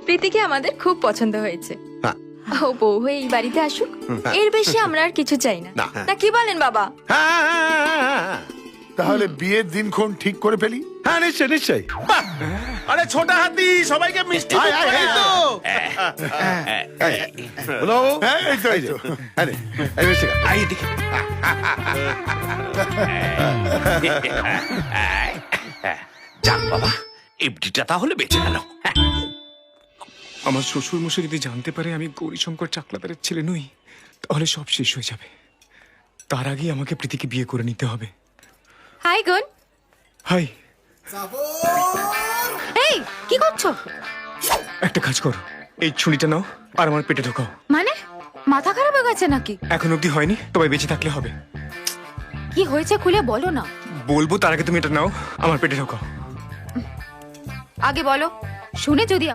প্রীতিকে আমাদের খুব পছন্দ হয়েছে। হ্যাঁ। ও বউ হয়ে এই বাড়িতে আসুক, এর বেশি আমরা আর কিছু চাই না। না। না কি বলেন বাবা? হ্যাঁ, তাহলে বিয়ের দিনক্ষণ ঠিক করে ফেলি। হ্যাঁ, নিশ্চয় নিশ্চয়। আরে ছোটা হাতি সবাইকে মিষ্টি আয়, দিতে আয়, এই তো। বলো। হ্যাঁ, এই তো, এই তো। আরে, এই মিষ্টি খা। আয় এদিকে। যাক বাবা, এফডিটা তাহলে বেঁচে গেল। আমার শ্বশুর মশাই যদি জানতে পারে আমি গৌরীশঙ্কর চাকলাদারের ছেলে নই, তাহলে সব শেষ হয়ে যাবে। তার আগেই আমাকে প্রীতিকে বিয়ে করে নিতে হবে। হাই গুন। হাই, এই কি করছো? একটা কাজ করো, এই ছুরিটা নাও আর আমার পেটে ঢোকাও। মানে মাথা খারাপ হয়ে গেছে নাকি? এখন অবধি হয়নি, তবে বেঁচে থাকলে হবে। কি হয়েছে খুলে বলো না। বলবো, তার আগে তুমি এটা নাও, আমার পেটে ঢোকাও। আগে বলো, শুনে যদি